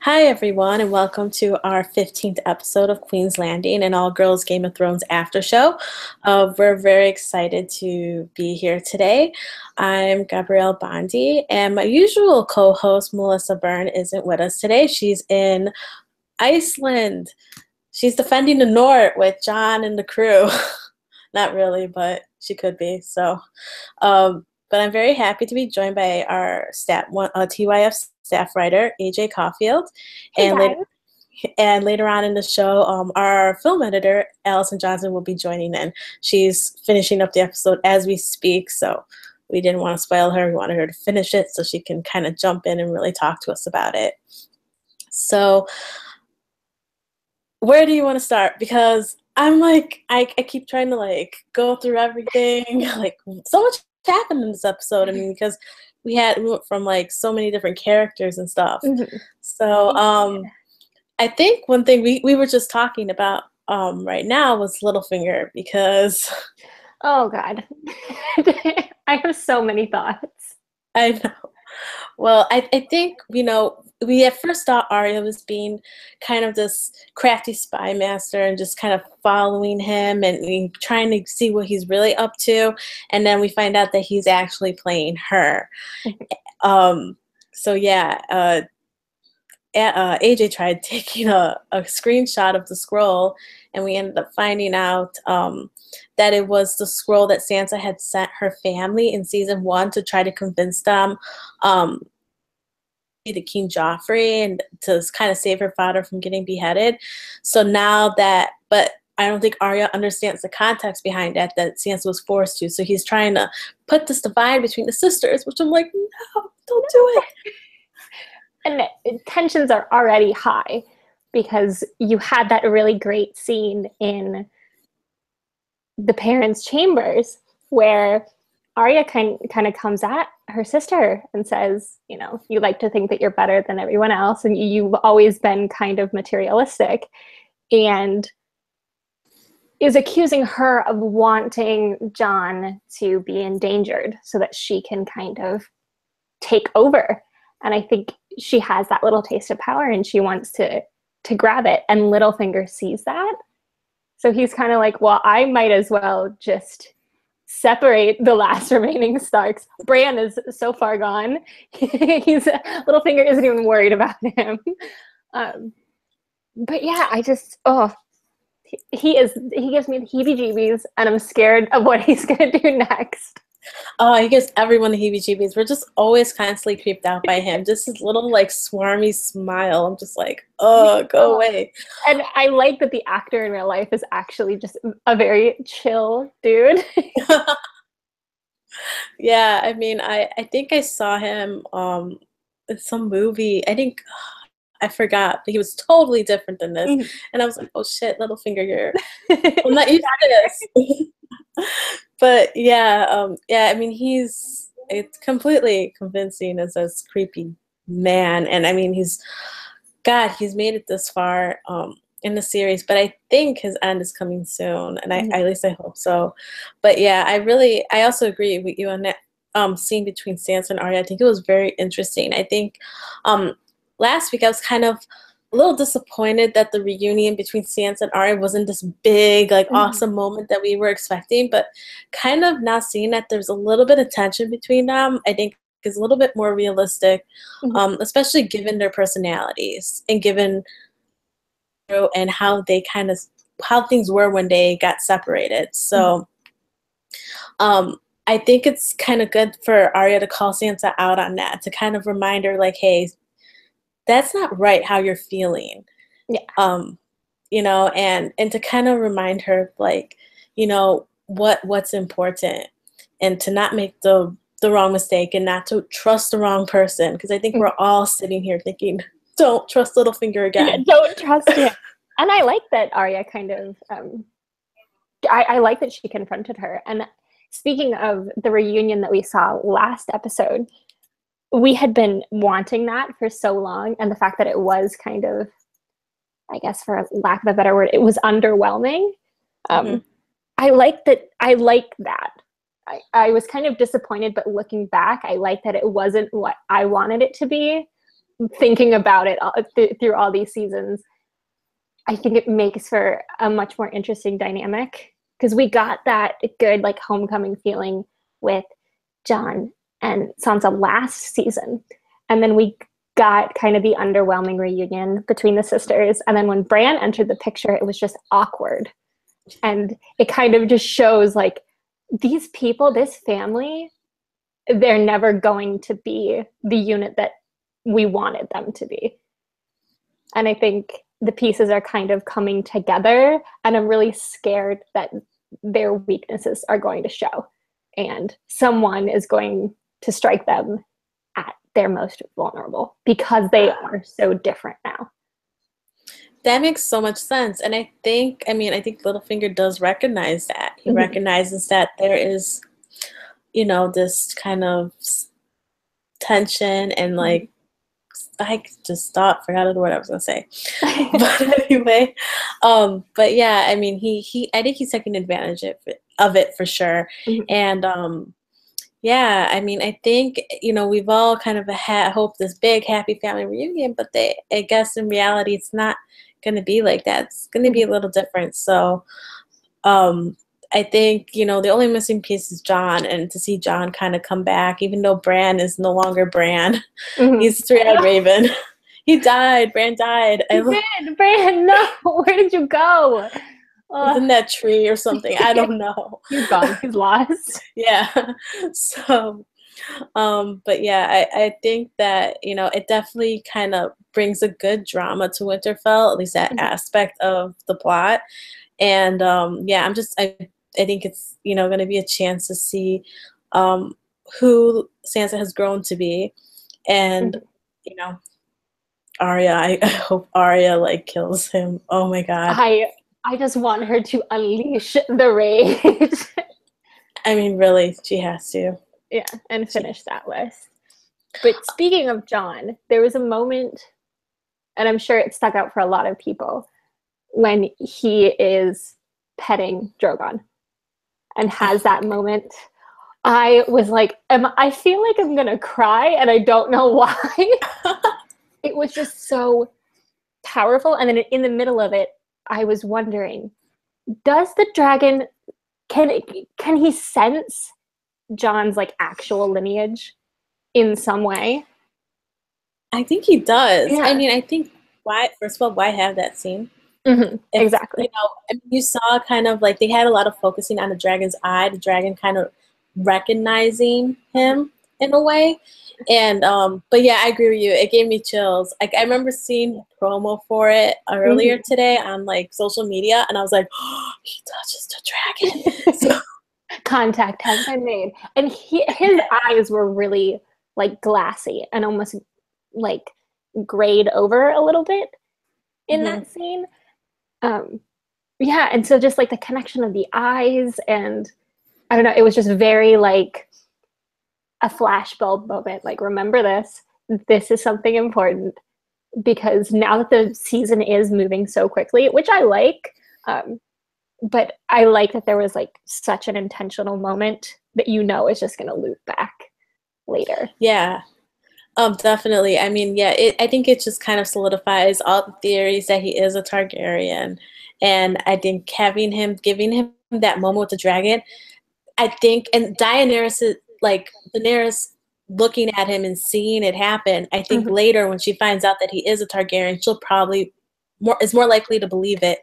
Hi, everyone, and welcome to our 15th episode of Queen's Landing, an all girls Game of Thrones after show. We're very excited to be here today. I'm Gabrielle Bondi, and my usual co host, Melissa Byrne, isn't with us today. She's in Iceland. She's defending the North with Jon and the crew. Not really, but she could be. But I'm very happy to be joined by our TYF staff writer, AJ Caulfield, Hey and guys. later on in the show, our film editor, Allyson Johnson, will be joining in. She's finishing up the episode as we speak, so we didn't want to spoil her. We wanted her to finish it so she can kind of jump in and really talk to us about it. So, where do you want to start? Because I'm like, I keep trying to like go through everything. Like, so much happened in this episode. I mean, because we went from like so many different characters and stuff. Mm-hmm. So, I think one thing we were just talking about right now was Littlefinger because Oh God. I have so many thoughts. I know. Well, I think, we at first thought Arya was being kind of this crafty spy master and just kind of following him and trying to see what he's really up to. And then we find out that he's actually playing her. So yeah, AJ tried taking a screenshot of the scroll, and we ended up finding out that it was the scroll that Sansa had sent her family in season 1 to try to convince them to King Joffrey and to kind of save her father from getting beheaded. So now that, but I don't think Arya understands the context behind that Sansa was forced to. So he's trying to put this divide between the sisters, which I'm like, no, don't do it. And tensions are already high because you had that really great scene in the parents' chambers where Arya kind of comes at her sister and says, you like to think that you're better than everyone else, and you've always been kind of materialistic, and is accusing her of wanting Jon to be endangered so that she can kind of take over. And I think she has that little taste of power and she wants to grab it. And Littlefinger sees that. So he's kind of like, well, I might as well just separate the last remaining Starks. Bran is so far gone. Littlefinger isn't even worried about him. But yeah, he gives me the heebie-jeebies, and I'm scared of what he's going to do next. Oh, he gives everyone the heebie-jeebies. We're just always constantly creeped out by him. Just his little, like, swarmy smile. I'm just like, oh, go away. And I like that the actor in real life is actually just a very chill dude. Yeah, I mean, I think I saw him in some movie. I forgot, but he was totally different than this. Mm-hmm. And I was like, oh shit, Littlefinger, I'm not used to this. But yeah, I mean, it's completely convincing as this creepy man. And I mean, he's made it this far in the series, but I think his end is coming soon, and at least I hope so. But yeah, I also agree with you on that scene between Sansa and Arya. I think it was very interesting. I think last week I was kind of a little disappointed that the reunion between Sansa and Arya wasn't this big, like, awesome moment that we were expecting, but kind of now seeing that there's a little bit of tension between them, I think is a little bit more realistic, especially given their personalities and given and how things were when they got separated. So I think it's kind of good for Arya to call Sansa out on that, to kind of remind her, like, hey, that's not right how you're feeling. Yeah. And to kind of remind her, like, what's important, and to not make the wrong mistake and not to trust the wrong person. Because I think we're all sitting here thinking, don't trust Littlefinger again. Yeah, don't trust him. And I like that Arya kind of, I like that she confronted her. And speaking of the reunion that we saw last episode, we had been wanting that for so long, and the fact that it was kind of, I guess for lack of a better word, it was underwhelming. I like that. I was kind of disappointed, but looking back, I like that it wasn't what I wanted it to be, thinking about it through all these seasons, I think it makes for a much more interesting dynamic, because we got that good like homecoming feeling with Jon and Sansa last season, and then we got kind of the underwhelming reunion between the sisters, and then when Bran entered the picture, it was just awkward, and it kind of just shows like these people, this family, they're never going to be the unit that we wanted them to be. And I think the pieces are kind of coming together, and I'm really scared that their weaknesses are going to show, and someone is going to strike them at their most vulnerable, because they are so different now. That makes so much sense. And I think Littlefinger does recognize that. He recognizes that there is, this kind of tension and like, I just forgot the word I was gonna say. But anyway, but yeah, I mean, I think he's taking advantage of it for sure. And yeah, I mean, I think, we've all kind of hoped this big happy family reunion, but I guess in reality, it's not going to be like that. It's going to be a little different. So I think, the only missing piece is Jon, and to see Jon kind of come back, even though Bran is no longer Bran. He's three-eyed Raven. He died. Bran died. Bran, no. Where did you go? He's in that tree or something. I don't know. He's gone. He's lost. Yeah. So, but yeah, I think that, it definitely kind of brings a good drama to Winterfell, at least that aspect of the plot. And yeah, I think it's, going to be a chance to see who Sansa has grown to be. And, Arya, I hope Arya like kills him. Oh my God. I just want her to unleash the rage. I mean, really, she has to. Yeah, and finish that list. But speaking of Jon, there was a moment, and I'm sure it stuck out for a lot of people, when he is petting Drogon and has that moment. I was like, I feel like I'm gonna cry, and I don't know why. It was just so powerful. And then in the middle of it, I was wondering, does the dragon, can he sense Jon's like actual lineage in some way? I think he does. Yeah. I mean, I think first of all, why have that scene? Exactly. You saw kind of like they had a lot of focusing on the dragon's eye, the dragon kind of recognizing him in a way. And but yeah, I agree with you. It gave me chills. I remember seeing promo for it earlier today on like social media, and I was like, oh, he touches the dragon. So, contact has been made. And his eyes were really like glassy and almost like grayed over a little bit in that scene. Yeah, and so just like the connection of the eyes, and I don't know, it was just very like a flashbulb moment. Like, remember this is something important, because now that the season is moving so quickly, which I like, but I like that there was like such an intentional moment that is just going to loop back later. Yeah, definitely. I mean, yeah, I think it just kind of solidifies all the theories that he is a Targaryen. And I think giving him that moment with the dragon, I think, and Daenerys looking at him and seeing it happen, I think later when she finds out that he is a Targaryen, she'll probably is more likely to believe it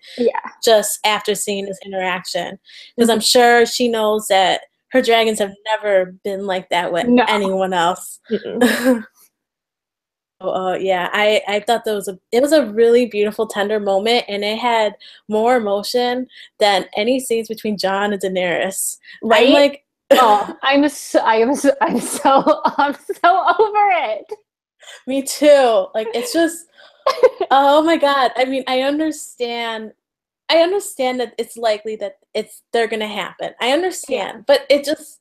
just after seeing this interaction. Because I'm sure she knows that her dragons have never been like that with anyone else. Yeah, I thought it was a really beautiful, tender moment, and it had more emotion than any scenes between Jon and Daenerys. Right? I'm like, I'm so over it. Me too. Like, it's just, oh my God. I mean, I understand that it's likely that they're gonna happen. I understand, but it just,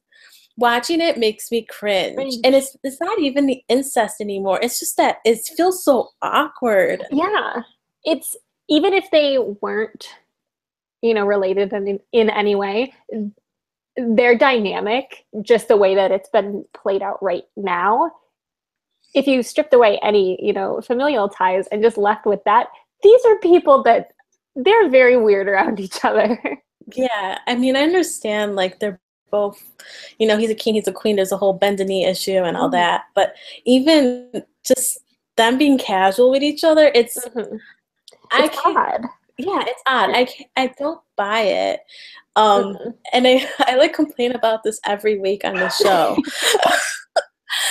watching it makes me cringe. And it's not even the incest anymore. It's just that it feels so awkward. Yeah. It's, even if they weren't, related in any way, their dynamic, just the way that it's been played out right now, if you stripped away any, you know, familial ties and just left with that, these are people that they're very weird around each other. Yeah, I mean, I understand, like, they're both, you know, he's a king, he's a queen, there's a whole bend the knee issue and all that, but even just them being casual with each other, it's I It's can't, odd. yeah, it's odd. I don't buy it. Mm-mm. And I like complain about this every week on the show.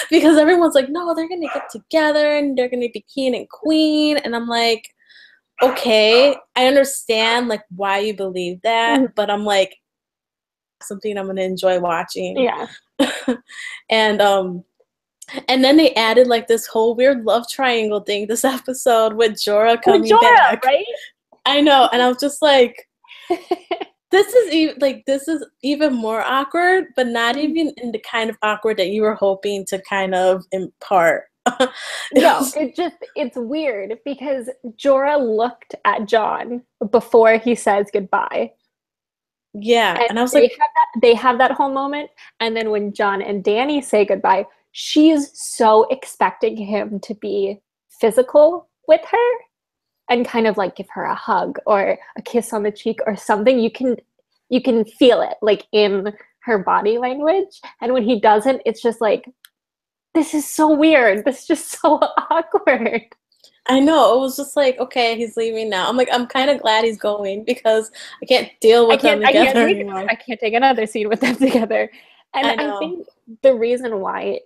Because everyone's like, no, they're gonna get together and they're gonna be king and queen, and I'm like, okay, I understand like why you believe that, but I'm like, something I'm gonna enjoy watching. Yeah. And then they added like this whole weird love triangle thing this episode with Jorah coming back. Right? I know, and I was just like, this is even more awkward, but not even in the kind of awkward that you were hoping to kind of impart. No, it's weird because Jorah looked at Jon before he says goodbye. Yeah, and I was like, they have that whole moment, and then when Jon and Dany say goodbye, she's so expecting him to be physical with her and kind of like give her a hug or a kiss on the cheek or something. You can feel it like in her body language, and when he doesn't, it's just like, this is so weird. This is just so awkward. I know, it was just like, okay, he's leaving now. I'm like, I'm kind of glad he's going because I can't deal with them together anymore. I can't take another scene with them together. And I think the reason why,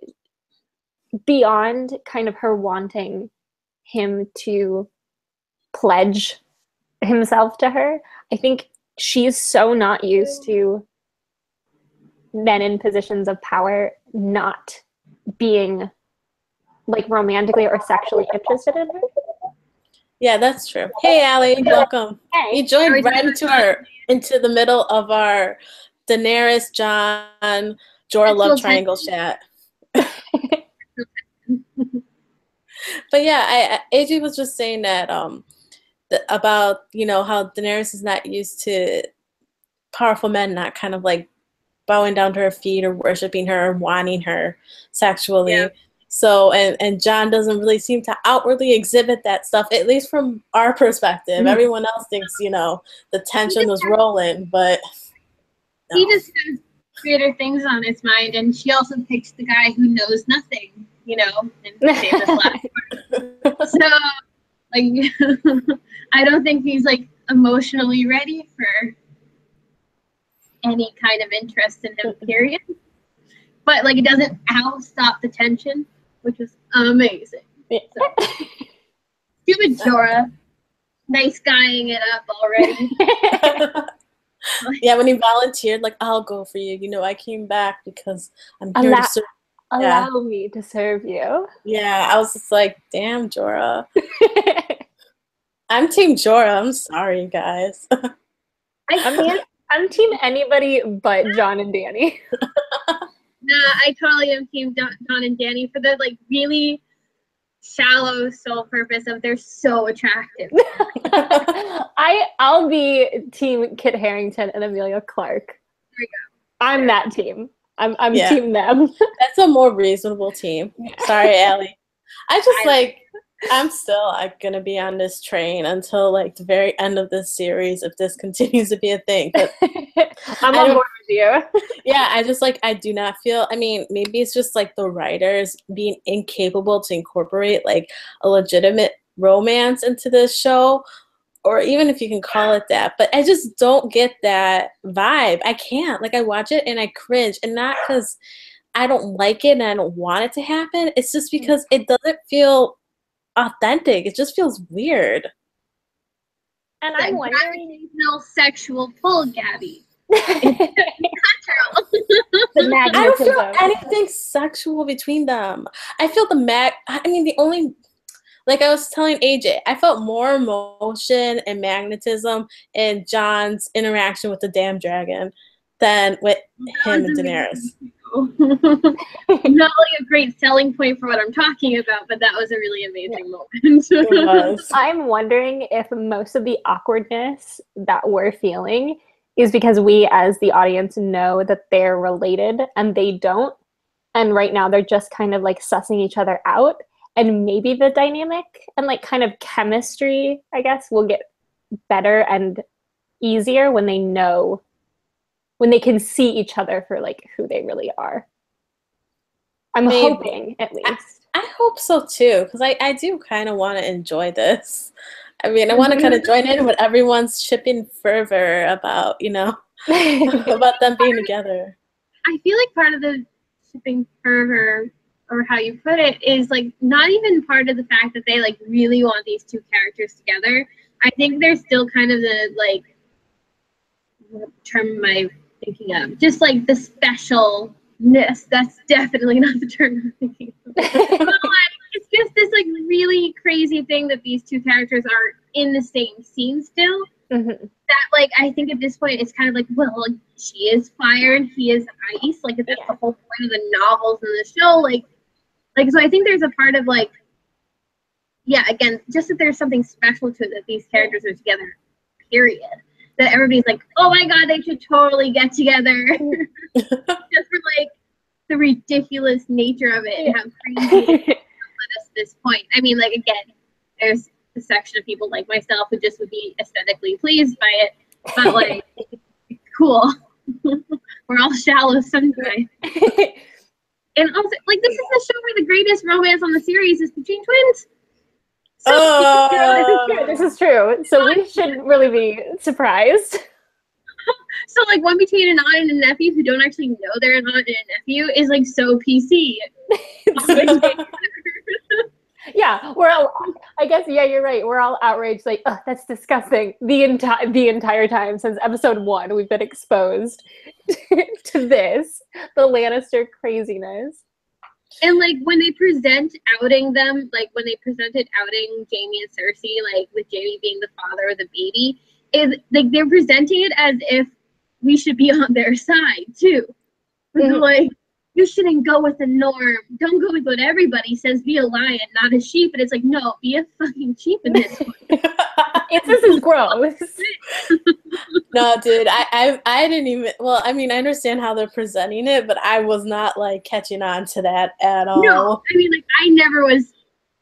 beyond kind of her wanting him to pledge himself to her, I think she's so not used to men in positions of power not being like romantically or sexually interested in her. Yeah, that's true. Hey, Allie, welcome. Hey. You joined right into the middle of our Daenerys, Jon, Jorah love triangle chat. But yeah, AJ was just saying that about, you know, how Daenerys is not used to powerful men not kind of like bowing down to her feet or worshiping her or wanting her sexually. Yeah. So, and Jon doesn't really seem to outwardly exhibit that stuff, at least from our perspective. Mm-hmm. Everyone else thinks, you know, the tension was rolling, but no. He just has greater things on his mind, and she also picks the guy who knows nothing, you know, in famous last part. So, like, I don't think he's, like, emotionally ready for any kind of interest in him, period. But, like, it doesn't stop the tension, which is amazing. Yeah. So. Stupid Jorah. Nice guying it up already. Yeah, when he volunteered, like, I'll go for you. You know, I came back because I'm here to serve. Allow me to serve you. Yeah, I was just like, damn, Jorah. I'm Team Jorah. I'm sorry, guys. I'm Team anybody but Jon and Dany. Nah, I totally am Team Jon and Dany for the like really shallow sole purpose of they're so attractive. I'll be Team Kit Harington and Emilia Clarke. There we go. I'm that team. I'm Team them. That's a more reasonable team. Sorry, Allie. I'm still like gonna be on this train until like the very end of this series if this continues to be a thing. I'm on board with you. Yeah, I do not feel, I mean, maybe it's just like the writers being incapable to incorporate like a legitimate romance into this show, or even if you can call it that, but I just don't get that vibe. I can't. Like, I watch it and I cringe, and not because I don't like it and I don't want it to happen. It's just because it doesn't feel authentic. It just feels weird. And I'm wondering, no sexual pull, Gabby. I don't feel anything sexual between them. I feel the only, like I was telling AJ, I felt more emotion and magnetism in Jon's interaction with the damn dragon than with him and Daenerys. Not like a great selling point for what I'm talking about, but that was a really amazing moment. It was. I'm wondering if most of the awkwardness that we're feeling is because we as the audience know that they're related and they don't, And right now they're just kind of like sussing each other out. And maybe the dynamic and like kind of chemistry, I guess, will get better and easier when they can see each other for like who they really are. I'm hoping, at least. I hope so too, because I do kind of want to enjoy this. I mean, I want to kind of join in with everyone's shipping fervor about, you know, about them being together. I feel like part of the shipping fervor, or how you put it, is like not even part of the fact that they like really want these two characters together. I think there's still kind of the like, what term am I thinking of? Just like the specialness. That's definitely not the term I'm thinking of. But, like, it's just this like really crazy thing that these two characters are in the same scene still. That like I think at this point it's kind of like, well, like, she is fire and he is ice. Like that's the whole point of the novels and the show. Like so I think there's a part of like, yeah, again, just that there's something special to it that these characters are together, period. That everybody's like, oh my god, they should totally get together. Just for like the ridiculous nature of it and how crazy it led us to this point. I mean, like, again, there's a section of people like myself who just would be aesthetically pleased by it, but like, cool. We're all shallow sometimes. And also, like, this is the show where the greatest romance on the series is between twins. So this is true. So we shouldn't really be surprised. So like one between an aunt and a nephew who don't actually know they're an aunt and a nephew is like so PC. Yeah, we're all, I guess, yeah, you're right. We're all outraged, like, oh, that's disgusting. The entire time since episode 1, we've been exposed to this, the Lannister craziness. And like when they present outing them, like when they presented outing Jaime and Cersei, like with Jaime being the father of the baby, is like they're presenting it as if we should be on their side too. Like, you shouldn't go with the norm. Don't go with what everybody says. Be a lion, not a sheep. And it's like, no, be a fucking sheep in this one. This is gross. No, dude, I didn't even, well, I mean, I understand how they're presenting it, but I was not, like, catching on to that at all. No, I mean, like, I never was,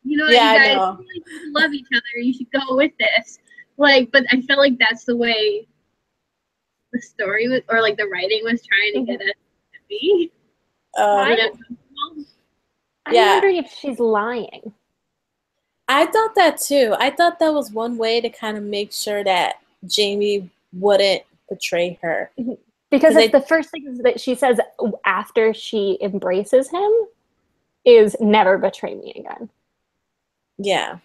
you know, yeah, you guys really love each other. You should go with this. Like, but I felt like that's the way the story was, or, like, the writing was trying to get us to be. I'm wondering if she's lying. I thought that too. I thought that was one way to kind of make sure that Jaime wouldn't betray her. Because it's the first thing that she says after she embraces him is never betray me again. Yeah.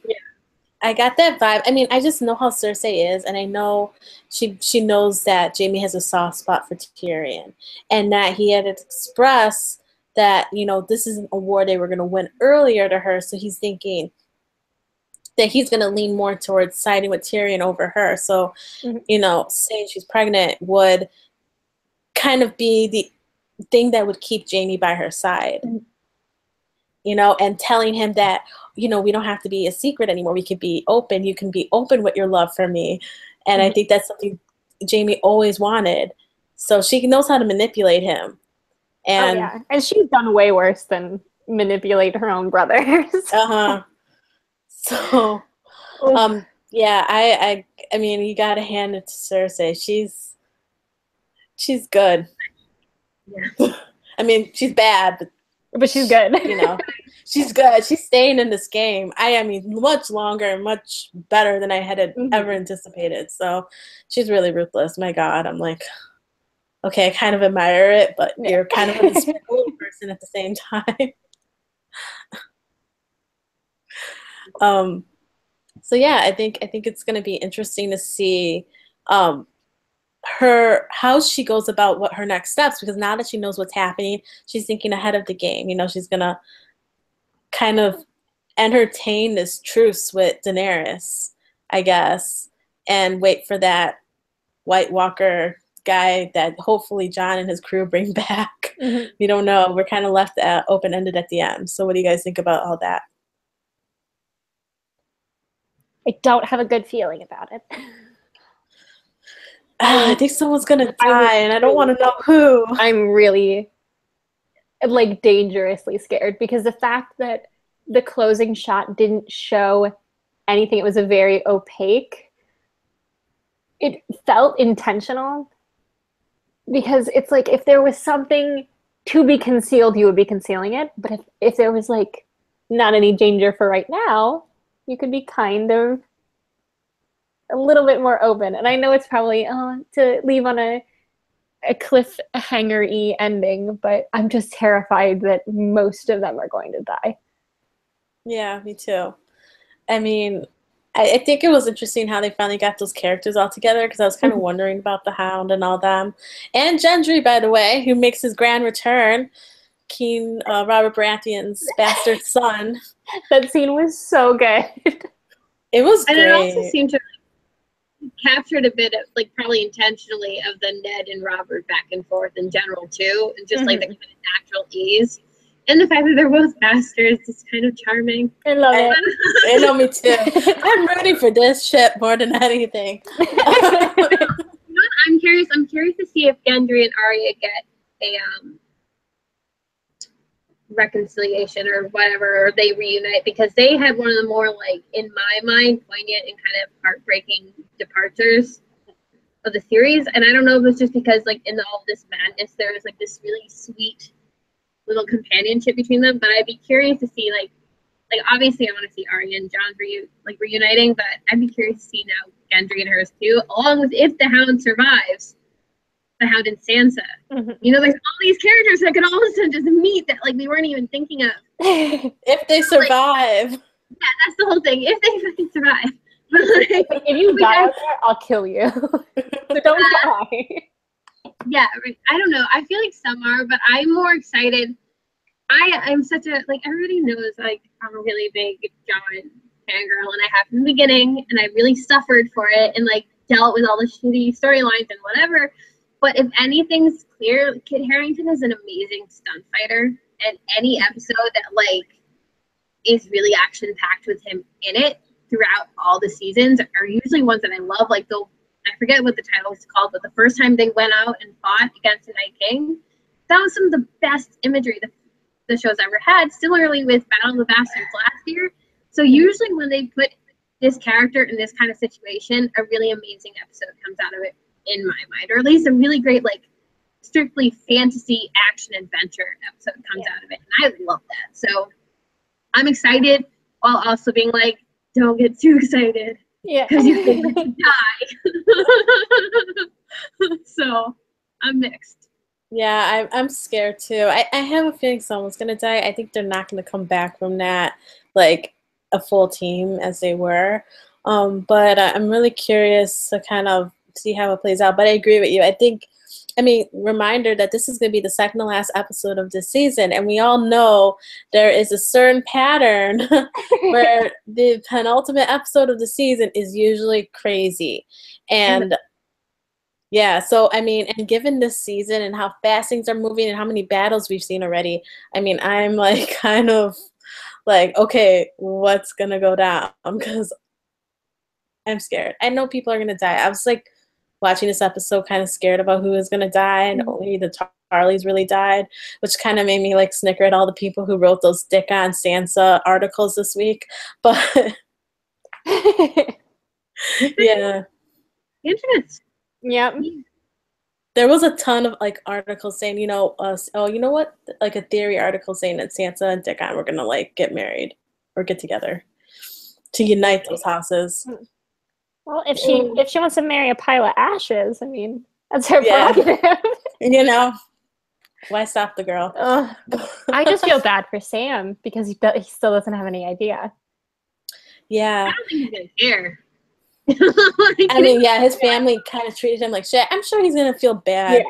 I got that vibe. I mean, I just know how Cersei is, and I know she knows that Jaime has a soft spot for Tyrion, and that he had expressed that, you know, this is an award they were going to win earlier to her, so he's thinking that he's going to lean more towards siding with Tyrion over her. So, you know, saying she's pregnant would kind of be the thing that would keep Jaime by her side. You know, and telling him that, you know, we don't have to be a secret anymore. We can be open. You can be open with your love for me. And I think that's something Jaime always wanted. So she knows how to manipulate him. And and she's done way worse than manipulate her own brothers. So, yeah, I mean, you gotta hand it to Cersei. She's good. Yeah. I mean, she's bad, but she's good. You know, she's good. She's staying in this game. I mean, much longer and much better than I had ever anticipated. So she's really ruthless. My God, I'm like, okay, I kind of admire it, but you're kind of a despicable person at the same time. So yeah, I think it's going to be interesting to see how she goes about what her next steps, because now that she knows what's happening, she's thinking ahead of the game. You know, she's going to kind of entertain this truce with Daenerys, I guess, and wait for that White Walker guy that hopefully Jon and his crew bring back. We don't know. We're kind of left open-ended at the end. So what do you guys think about all that? I don't have a good feeling about it. I think someone's going to die, and I don't want to know who. I'm really like dangerously scared, because the fact that the closing shot didn't show anything, it was a very opaque, it felt intentional, because it's like if there was something to be concealed, you would be concealing it. But if there was like not any danger for right now, you could be kind of a little bit more open. And I know it's probably to leave on a cliffhanger-y ending, but I'm just terrified that most of them are going to die. Yeah, me too. I mean, I think it was interesting how they finally got those characters all together, because I was kind of wondering about the Hound and all them. And Gendry, by the way, who makes his grand return, King Robert Baratheon's bastard son. That scene was so good. It was great. And it also seemed to captured a bit of, like, probably intentionally, of the Ned and Robert back and forth in general too, and just like the kind of natural ease. And the fact that they're both bastards is kind of charming. I love it. I know, me too. I'm rooting for this ship more than anything. I'm curious to see if Gendry and Arya get a reconciliation or whatever, or they reunite, because they had one of the more, like, in my mind, poignant and kind of heartbreaking departures of the series. And I don't know if it's just because, like, in all this madness, there is like this really sweet little companionship between them. But I'd be curious to see, like obviously I want to see Arya and Jon reuniting, but I'd be curious to see now Gendry and hers too, along with, if the Hound survives, the Hound and Sansa. You know, there's all these characters that could all of a sudden just meet that, like, we weren't even thinking of. If they survive. Like, yeah, that's the whole thing. If they fucking survive. If you die out there, I'll kill you. So don't die. Yeah, I don't know. I feel like some are, but I'm more excited. I'm such a, like, everybody knows, like, I'm a really big Jon fangirl, and I have from the beginning, and I really suffered for it, and, like, dealt with all the shitty storylines and whatever. But if anything's clear, Kit Harington is an amazing stunt fighter, and any episode that, like, is really action-packed with him in it throughout all the seasons are usually ones that I love. Like, I forget what the title is called, but the first time they went out and fought against the Night King, that was some of the best imagery the show's ever had. Similarly with Battle of the Bastards last year. So usually when they put this character in this kind of situation, a really amazing episode comes out of it, in my mind, or at least a really great, like, strictly fantasy action adventure episode comes out of it, and I love that. So I'm excited, while also being like, don't get too excited, because you think you die. So I'm mixed. Yeah, I'm scared too. I have a feeling someone's gonna die. I think they're not gonna come back from that, like, a full team as they were. But I'm really curious to kind of see how it plays out. But I agree with you. Reminder that this is going to be the second to last episode of this season, and we all know there is a certain pattern where the penultimate episode of the season is usually crazy. And yeah, so and given this season and how fast things are moving and how many battles we've seen already, I'm like kind of like, okay, what's gonna go down? Because I'm scared. I know people are gonna die. I was like watching this episode kind of scared about who was gonna die, and only the Charlies really died, which kind of made me like snicker at all the people who wrote those Dick on Sansa articles this week. But yeah. Internet. Yep. There was a ton of like articles saying, you know what? Like a theory article saying that Sansa and Dickon were gonna like get married or get together to unite those houses. Well, if she wants to marry a pile of ashes, that's her prerogative. You know, why stop the girl? I just feel bad for Sam because he still doesn't have any idea. Yeah. I don't think he's gonna care. His family kind of treated him like shit. I'm sure he's gonna feel bad,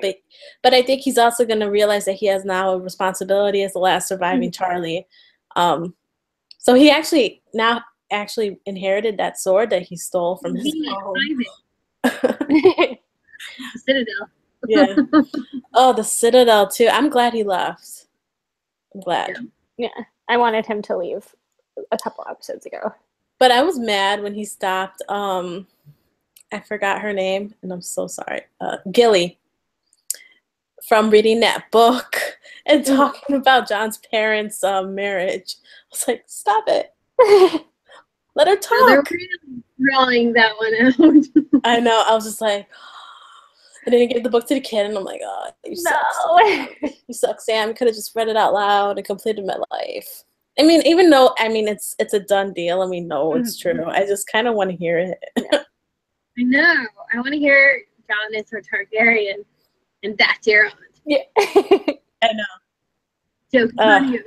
but I think he's also gonna realize that he has now a responsibility as the last surviving Charlie. So he actually inherited that sword that he stole from his home. The Citadel. Yeah. Oh, the Citadel too. I'm glad he left. I'm glad. Yeah, I wanted him to leave a couple episodes ago. But I was mad when he stopped. I forgot her name, and I'm so sorry. Gilly, from reading that book and talking about Jon's parents' marriage. I was like, stop it. Let her talk. They're really drawing that one out. I know. I was just like, I didn't give the book to the kid, and I'm like, oh, you suck, Sam. You suck, Sam. You could have just read it out loud and completed my life. I mean, even though, I mean, it's a done deal, and we know it's true. I just kind of want to hear it. I know. I want to hear Jon is her Targaryen, and that's your aunt. Yeah. I know. Joke's on you.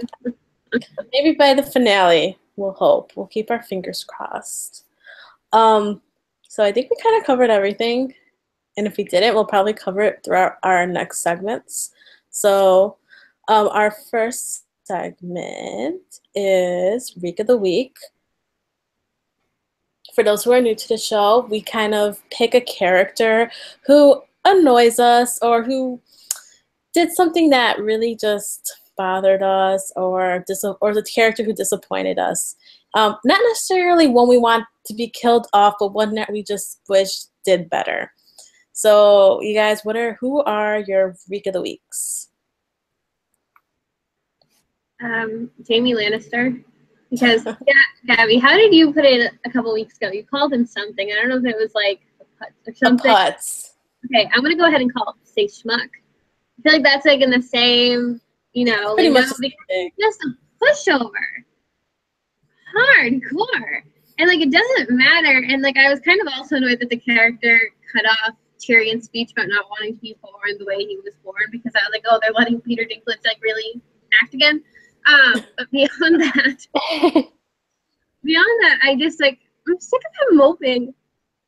Maybe by the finale, we'll hope. We'll keep our fingers crossed. So I think we kind of covered everything. And if we didn't, we'll probably cover it throughout our next segments. So our first segment is Week of the Week. For those who are new to the show, we kind of pick a character who annoys us or who did something that really just bothered us, or the character who disappointed us. Not necessarily one we want to be killed off, but one that we just wish did better. So, you guys, who are your Week of the Weeks? Jaime Lannister. Because, Gabby, how did you put it a couple weeks ago? You called him something. I don't know if it was like a putz or something. A putz. Okay, I'm going to go ahead and say schmuck. I feel like that's like in the same, pretty much the same thing. Just a pushover. Hardcore. And like, it doesn't matter. And like, I was kind of also annoyed that the character cut off Tyrion's speech about not wanting to be born the way he was born, because I was like, oh, they're letting Peter Dinklage like really act again. But beyond that, I just like, I'm sick of him moping.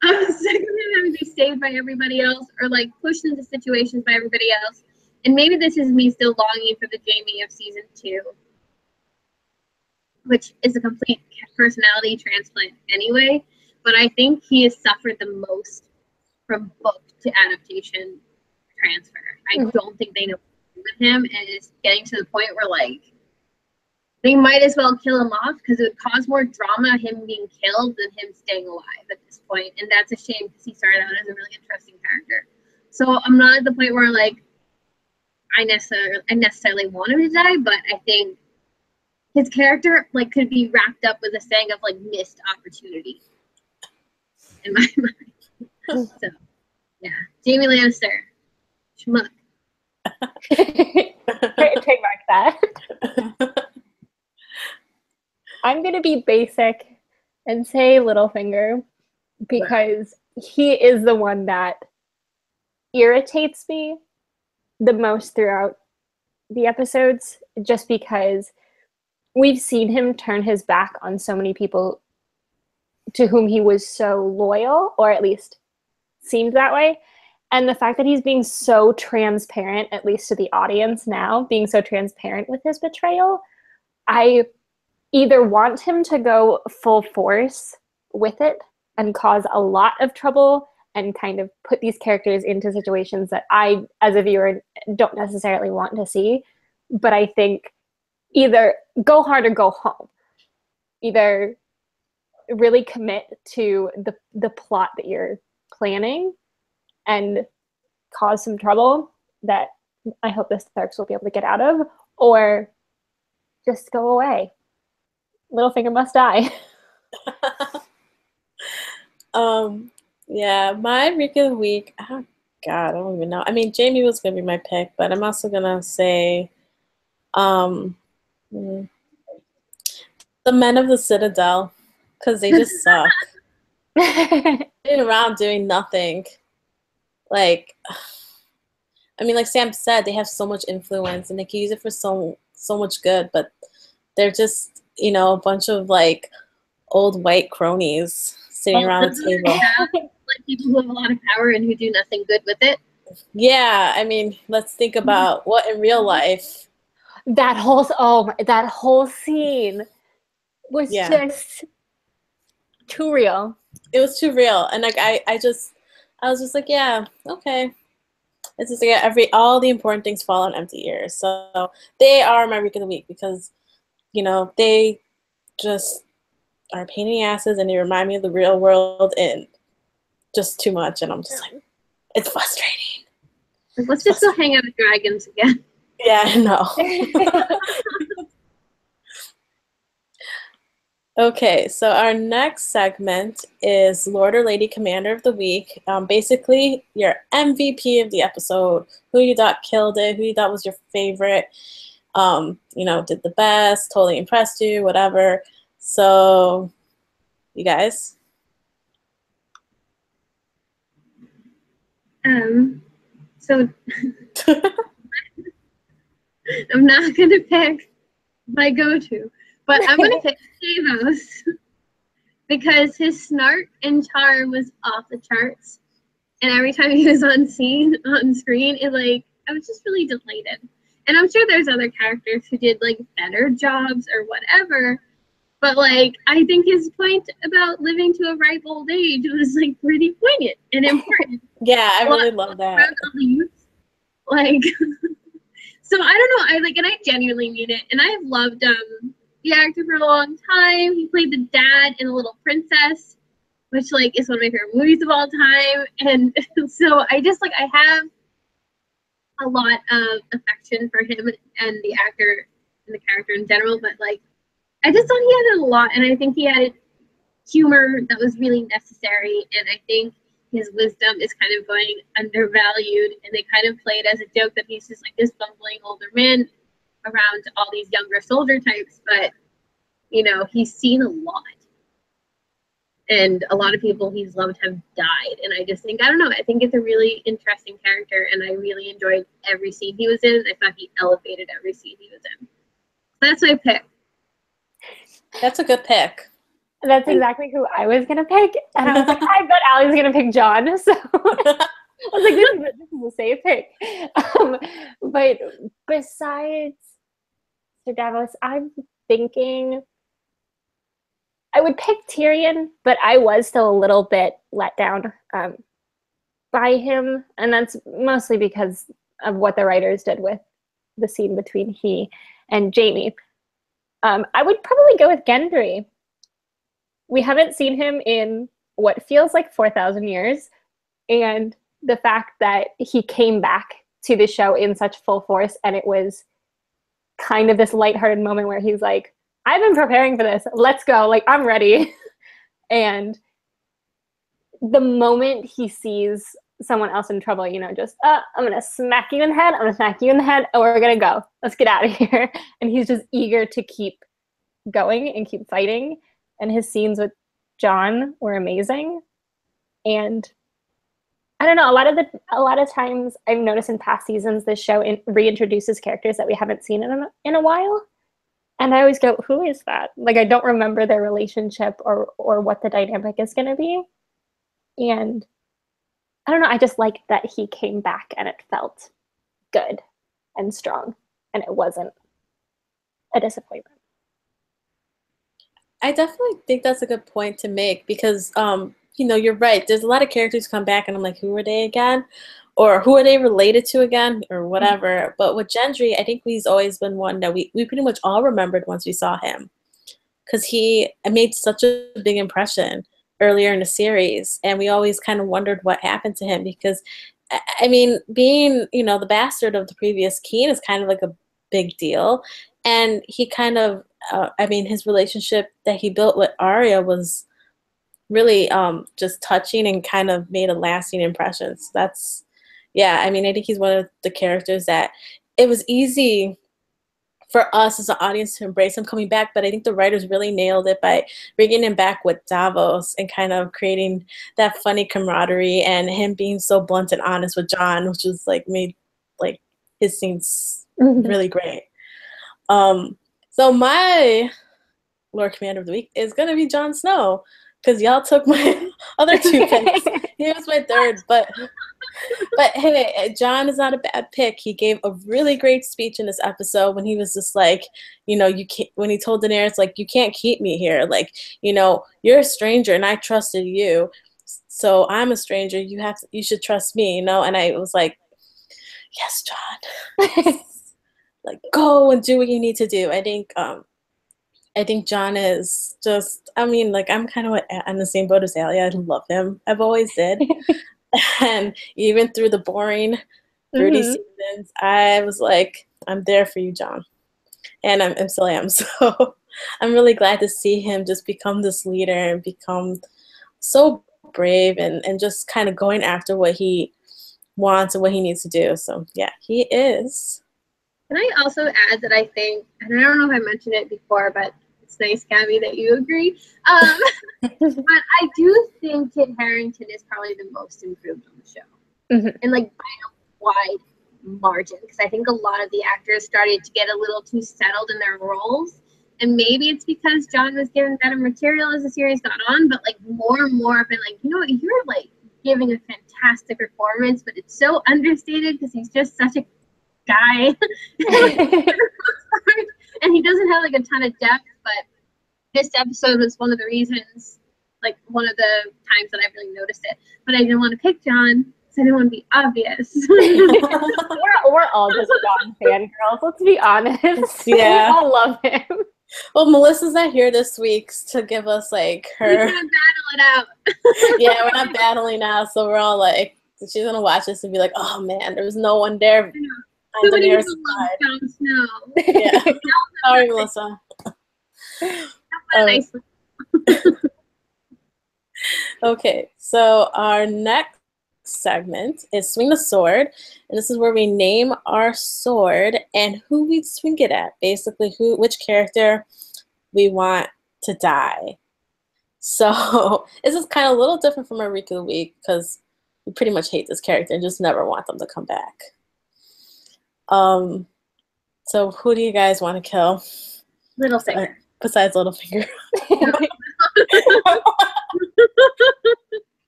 I'm sick of him having to be saved by everybody else, or like pushed into situations by everybody else. And maybe this is me still longing for the Jaime of season 2, which is a complete personality transplant anyway. But I think he has suffered the most from book to adaptation transfer. I don't think they know what to do with him, and it's getting to the point where like they might as well kill him off, because it would cause more drama him being killed than him staying alive at this point. And that's a shame, because he started out as a really interesting character. So I'm not at the point where like I necessarily want him to die, but I think his character like could be wrapped up with a saying of like missed opportunity in my mind. So yeah, Jaime Lannister, schmuck. Trademark that. I'm gonna be basic and say Littlefinger, because he is the one that irritates me the most throughout the episodes, just because we've seen him turn his back on so many people to whom he was so loyal, or at least seemed that way. And the fact that he's being so transparent, at least to the audience now, being so transparent with his betrayal, I either want him to go full force with it and cause a lot of trouble and kind of put these characters into situations that I, as a viewer, don't necessarily want to see. But I think either go hard or go home. Either really commit to the plot that you're planning and cause some trouble that I hope the Starks will be able to get out of, or just go away. Littlefinger must die. Yeah, my Week of the Week, oh God, I don't even know. I mean, Jaime was gonna be my pick, but I'm also gonna say the Men of the Citadel, because they just suck. Sitting around doing nothing. Like, I mean, like Sam said, they have so much influence and they can use it for so much good, but they're just, a bunch of like old white cronies sitting around the table. Like people who have a lot of power and who do nothing good with it. Yeah, I mean, let's think about what in real life. That whole scene was just too real. It was too real, and like I was just like, yeah, okay. It's just like all the important things fall on empty ears. So they are my Week of the Week because, they just are a pain in the asses and they remind me of the real world and just too much. And I'm just like, it's frustrating. Let's just go hang out with dragons again. Yeah, I know. Okay, so our next segment is Lord or Lady Commander of the Week. Basically, your MVP of the episode, who you thought killed it, who you thought was your favorite, did the best, totally impressed you, whatever. So, you guys? So I'm not gonna pick my go-to, but I'm gonna pick Davos because his snark and charm was off the charts, and every time he was on screen, I was just really delighted. And I'm sure there's other characters who did like better jobs or whatever, but like I think his point about living to a ripe old age was like pretty poignant and important. Yeah, I really love that. Like, so I don't know. And I genuinely mean it. And I have loved the actor for a long time. He played the dad in The Little Princess, which like is one of my favorite movies of all time. And so I have a lot of affection for him and the actor and the character in general. But like, I just thought he had a lot, and I think he had humor that was really necessary. And I think his wisdom is kind of going undervalued, and they kind of play it as a joke that he's just like this bumbling older man around all these younger soldier types, but he's seen a lot, and a lot of people he's loved have died. And I just think, I don't know, I think it's a really interesting character, and I really enjoyed every scene he was in. I thought he elevated every scene he was in. That's my pick. That's a good pick. That's exactly who I was gonna pick, and I was like, I bet Allie's gonna pick Jon. So I was like, this is a safe pick. But besides Sir Davos, I'm thinking I would pick Tyrion, but I was still a little bit let down by him, and that's mostly because of what the writers did with the scene between he and Jaime. I would probably go with Gendry. We haven't seen him in what feels like 4,000 years, and the fact that he came back to the show in such full force, and it was kind of this lighthearted moment where he's like, I've been preparing for this, let's go, like, I'm ready. And the moment he sees someone else in trouble, just, I'm gonna smack you in the head, and we're gonna go, let's get out of here. And he's just eager to keep going and keep fighting. And his scenes with Jon were amazing. And I don't know, a lot of times I've noticed in past seasons this show reintroduces characters that we haven't seen in a while. And I always go, who is that? Like, I don't remember their relationship or what the dynamic is going to be. And I don't know, I just like that he came back and it felt good and strong, and it wasn't a disappointment. I definitely think that's a good point to make because, you're right. There's a lot of characters come back and I'm like, who are they again? Or who are they related to again? Or whatever. Mm-hmm. But with Gendry, I think he's always been one that we pretty much all remembered once we saw him. Because he made such a big impression earlier in the series. And we always kind of wondered what happened to him. Because, I mean, being, the bastard of the previous king is kind of like a big deal. And he kind of, his relationship that he built with Arya was really just touching and kind of made a lasting impression. So that's, I think he's one of the characters that it was easy for us as an audience to embrace him coming back, but I think the writers really nailed it by bringing him back with Davos and kind of creating that funny camaraderie and him being so blunt and honest with Jon, which was like made like his scenes really great. So my Lord Commander of the Week is going to be Jon Snow because y'all took my other two picks. He was my third, but hey, Jon is not a bad pick. He gave a really great speech in this episode when he was just like, you can't, when he told Daenerys, like, you can't keep me here. Like, you're a stranger and I trusted you. So I'm a stranger. You should trust me, And I was like, yes, Jon. Like, go and do what you need to do. I think Jon is just, I'm kind of on the same boat as Allie. I love him. I've always did. And even through the boring 30 seasons, I was like, I'm there for you, Jon. And I still am. So I'm really glad to see him just become this leader and become so brave and just kind of going after what he wants and what he needs to do. So yeah, he is. Can I also add that I think, and I don't know if I mentioned it before, but it's nice, Gabby, that you agree. But I do think Kit Harington is probably the most improved on the show. And like by a wide margin, because I think a lot of the actors started to get a little too settled in their roles. And maybe it's because Jon was given better material as the series got on, but like more and more I've been like, you know what, you're like giving a fantastic performance, but it's so understated because he's just such a guy. And he doesn't have like a ton of depth, but this episode was one of the reasons, like one of the times that I really noticed it. But I didn't want to pick Jon, so I didn't want to be obvious. we're all just Jon fangirls, let's be honest. Yeah. We all love him. Well, Melissa's not here this week to give us like her. We're gonna battle it out. Yeah, we're not battling now, so we're all like, she's gonna watch this and be like, "Oh man, there was no one there." So many people love Jon Snow. Yeah. Sorry, Melissa. Nice. Okay, so our next segment is Swing the Sword, and this is where we name our sword and who we swing it at. Basically, which character we want to die. So this is kind of a little different from our Week of the Week because we pretty much hate this character and just never want them to come back. So who do you guys want to kill? Littlefinger. Besides Littlefinger.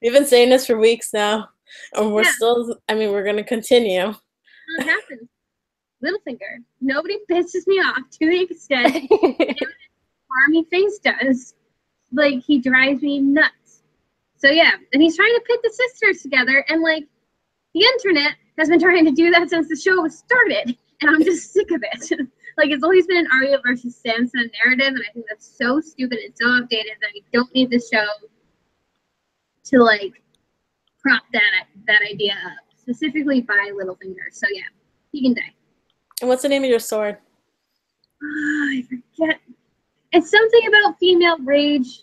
We've been saying this for weeks now. And we're still, I mean, we're going to continue. What happens? Littlefinger. Nobody pisses me off to the extent Army Face does. Like, he drives me nuts. So, yeah. And he's trying to pit the sisters together. And, like, the internet has been trying to do that since the show was started. And I'm just sick of it. Like, it's always been an Arya versus Sansa narrative. And I think that's so stupid and so outdated that I don't need the show to, like, prop that idea up, specifically by Littlefinger. So yeah, he can die. And what's the name of your sword? I forget. It's something about female rage,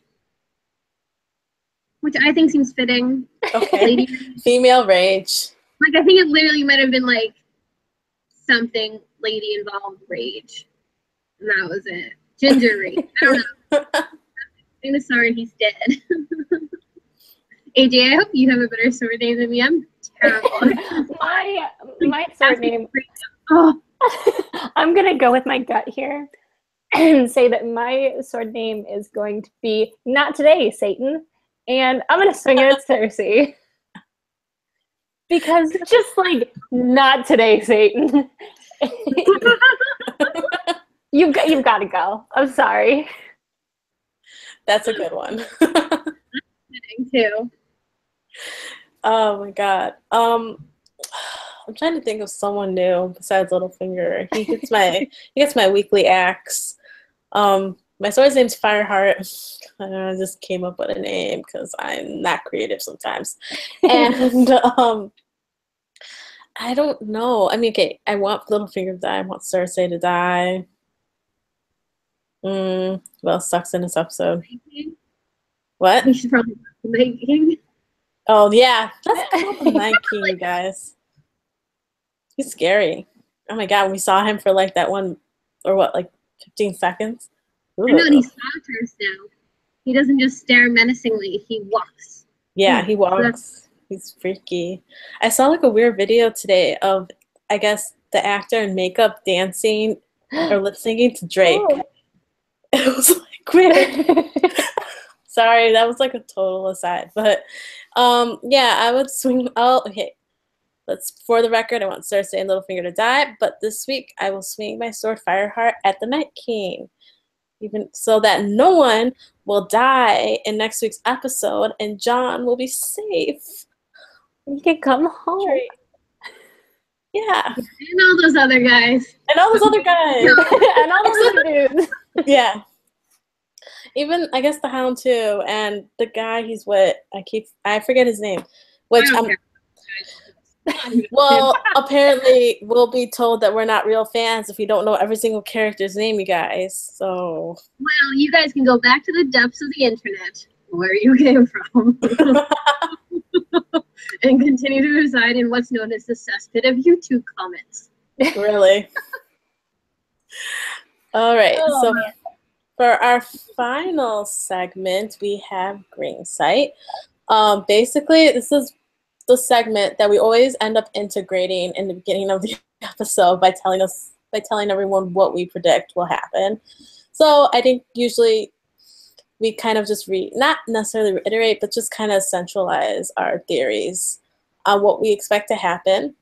which I think seems fitting. Okay. Lady rage. Female rage. Like, I think it literally might have been like something lady involved rage, and that was it. Ginger rage. I don't know. I'm the sword. He's dead. AJ, I hope you have a better sword name than me. I'm terrible. my sword name. Oh. I'm gonna go with my gut here and say that my sword name is going to be Not Today, Satan, and I'm gonna swing it at Cersei because just like Not Today, Satan. you've got to go. I'm sorry. That's a good one. Too. Oh my god. I'm trying to think of someone new besides Littlefinger. He gets my weekly axe. My sword's name's Fireheart. I don't know, I just came up with a name because I'm not creative sometimes. And I don't know. I mean, okay, I want Littlefinger to die. I want Cersei to die. Well, sucks in this episode. What? We should probably watch the Night King. Oh yeah, let's call the Night King, you guys. He's scary. Oh my god, when we saw him for like that one, or what, like 15 seconds? Ooh. I know, and he saunters now. He doesn't just stare menacingly, he walks. Yeah, he walks. He's freaky. I saw like a weird video today of, I guess, the actor in makeup dancing or lip syncing to Drake. Oh. It was like weird. Sorry, that was like a total aside. But yeah, I would swing. Oh, okay. For the record, I want Cersei and Littlefinger to die, but this week I will swing my sword Fireheart at the Night King, even so that no one will die in next week's episode, and Jon will be safe. He can come home. Yeah. And all those other guys. And all those other guys. And all those other dudes. Yeah. Even, I guess, the Hound too, and the guy he's with, I forget his name, which Well, apparently we'll be told that we're not real fans if we don't know every single character's name, you guys. So. Well, you guys can go back to the depths of the internet, where you came from, and continue to reside in what's known as the cesspit of YouTube comments. Really? All right. So for our final segment, we have Green Site. Basically, this is the segment that we always end up integrating in the beginning of the episode by telling everyone what we predict will happen. So I think usually we kind of just not necessarily reiterate, but just kind of centralize our theories on what we expect to happen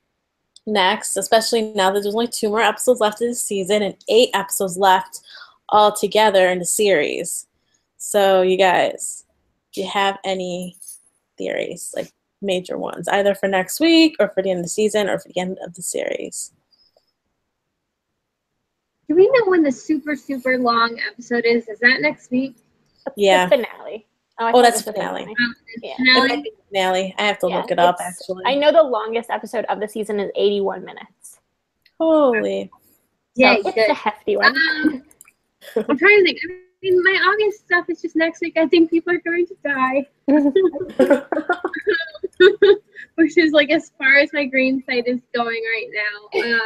next, especially now that there's only 2 more episodes left of the season and 8 episodes left all together in the series. So you guys, do you have any theories, like major ones, either for next week or for the end of the season or for the end of the series? Do we know when the super, super long episode is? Is that next week? Yeah. The finale. Oh, that's the finale. Yeah. It might be the finale. I have to look it up, actually. I know the longest episode of the season is 81 minutes. Holy. Yeah, so it's a hefty one. I'm trying to think. I mean, my August stuff is just next week. I think people are going to die. Which is like as far as my green site is going right now.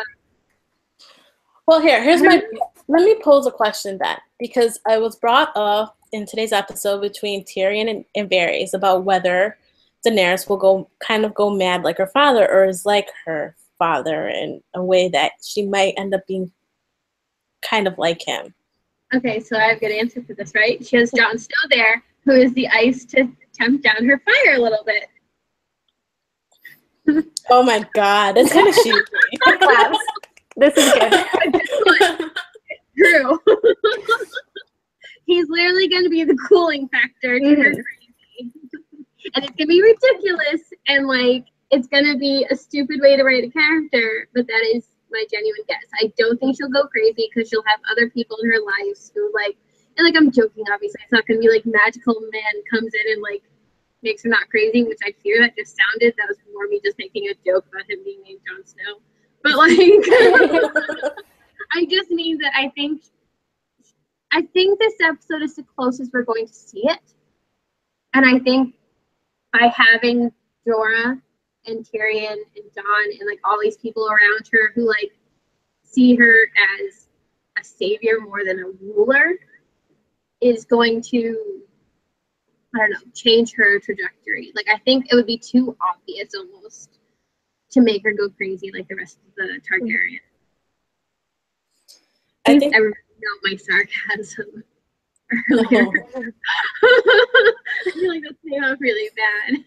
Well, here's let me pose a question then, because I was brought up in today's episode between Tyrion and Varys about whether Daenerys will go mad like her father, or is like her father in a way that she might end up being kind of like him. Okay, so I have a good answer for this, right? She has Jon Snow there, who is the ice to temp down her fire a little bit. Oh my god, that's kind of cheeky. This is good. True. He's literally going to be the cooling factor to her crazy. And it's going to be ridiculous, and like it's going to be a stupid way to write a character, but that is my genuine guess. I don't think she'll go crazy because she'll have other people in her life who and I'm joking, obviously. It's not going to be like magical man comes in and like makes her not crazy, which I fear that just sounded. That was more me just making a joke about him being named Jon Snow. But like, I just mean that I think this episode is the closest we're going to see it. And I think by having Jorah and Tyrion and Jon and like all these people around her who like see her as a savior more than a ruler is going to, I don't know, change her trajectory. Like, I think it would be too obvious almost to make her go crazy like the rest of the Targaryen. I think everyone know my sarcasm earlier. I feel like that came out really bad.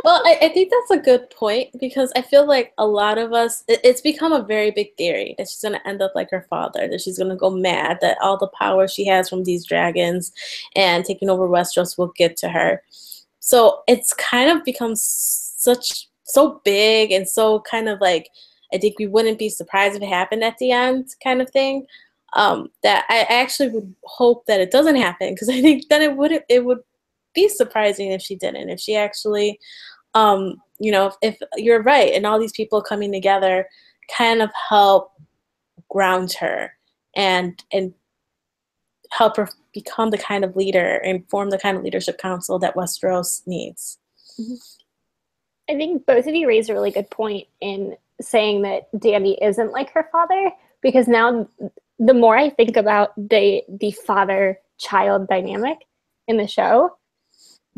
Well, I think that's a good point, because I feel like a lot of us, it's become a very big theory that she's going to end up like her father, that she's going to go mad, that all the power she has from these dragons and taking over Westeros will get to her. So it's kind of become so big and so kind of like, I think we wouldn't be surprised if it happened at the end kind of thing. That I actually would hope that it doesn't happen, because I think then it would be surprising if she didn't, if she actually, if you're right, and all these people coming together kind of help ground her and help her become the kind of leader and form the kind of leadership council that Westeros needs. I think both of you raised a really good point in saying that Dany isn't like her father, because now the more I think about the father-child dynamic in the show,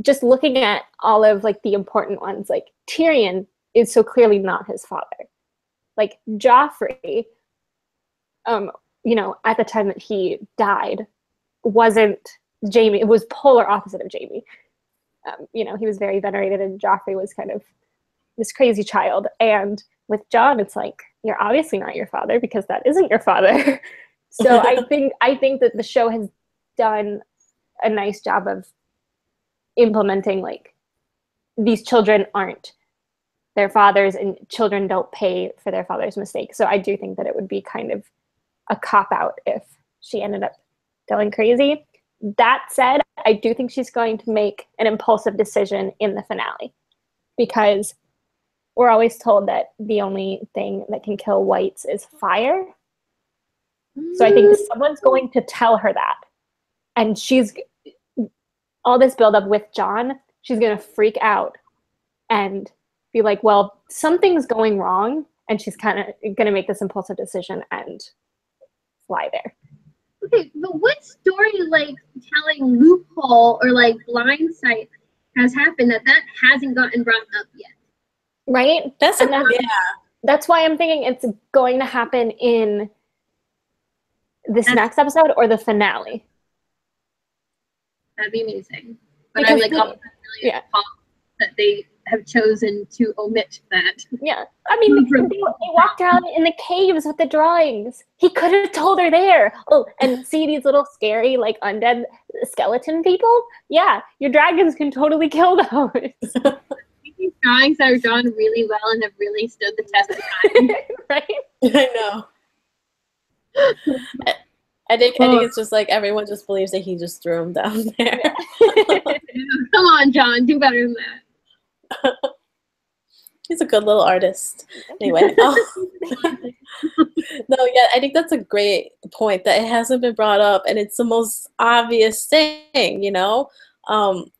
just looking at all of like the important ones, like Tyrion is so clearly not his father. Like Joffrey, at the time that he died, wasn't Jaime. It was polar opposite of Jaime. He was very venerated, and Joffrey was kind of this crazy child. And with Jon, it's like, you're obviously not your father, because that isn't your father. So I think that the show has done a nice job of implementing, like, these children aren't their fathers, and children don't pay for their father's mistakes. So I do think that it would be kind of a cop-out if she ended up going crazy. That said, I do think she's going to make an impulsive decision in the finale, because we're always told that the only thing that can kill whites is fire. So I think someone's going to tell her that. And she's, all this buildup with Jon, she's going to freak out and be like, well, something's going wrong. And she's kind of going to make this impulsive decision and fly there. Okay, but what story, like, telling loophole or, like, blindsight has happened that hasn't gotten brought up yet? Right? That's why I'm thinking it's going to happen in this next episode or the finale. That'd be amazing. But because I'm, like, that they have chosen to omit that. Yeah. I mean, they walked around in the caves with the drawings. He could have told her there. Oh, and see these little scary, like, undead skeleton people? Yeah, your dragons can totally kill those. These drawings are drawn really well and have really stood the test of time. Right? I know. I think it's just like everyone just believes that he just threw him down there. Come on, Jon, do better than that. He's a good little artist. Anyway. No, yeah, I think that's a great point that it hasn't been brought up, and it's the most obvious thing, you know?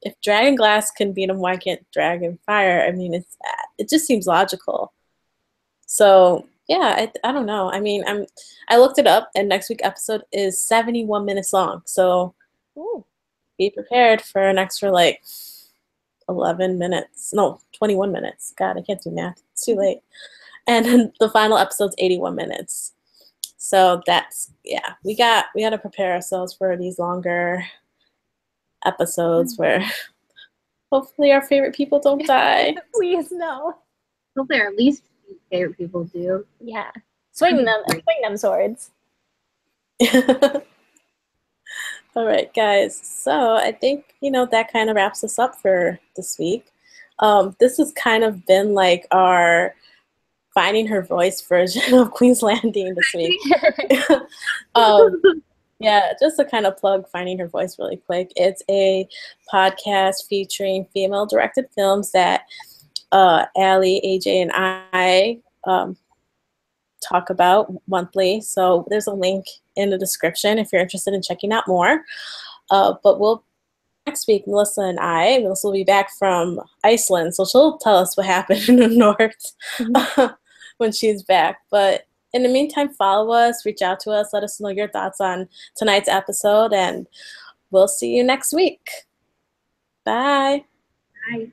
If dragon glass can beat him, why can't dragon fire? I mean, it just seems logical. So, yeah, I don't know. I mean, I looked it up, and next week's episode is 71 minutes long. So, be prepared for an extra, like, 11 minutes. No, 21 minutes. God, I can't do math. It's too late. And then the final episode's 81 minutes. So that's, yeah, we got to prepare ourselves for these longer episodes where hopefully our favorite people don't die. Please, no. Hopefully our least favorite people do. Yeah. Swing them swords. All right, guys. So I think, that kind of wraps us up for this week. This has kind of been like our finding her voice version of Queen's Landing this week. Yeah, just to kind of plug Finding Her Voice really quick. It's a podcast featuring female-directed films that Allie, AJ, and I talk about monthly. So there's a link in the description if you're interested in checking out more. But next week, Melissa will be back from Iceland, so she'll tell us what happened in the north when she's back. But in the meantime, follow us, reach out to us, let us know your thoughts on tonight's episode, and we'll see you next week. Bye. Bye.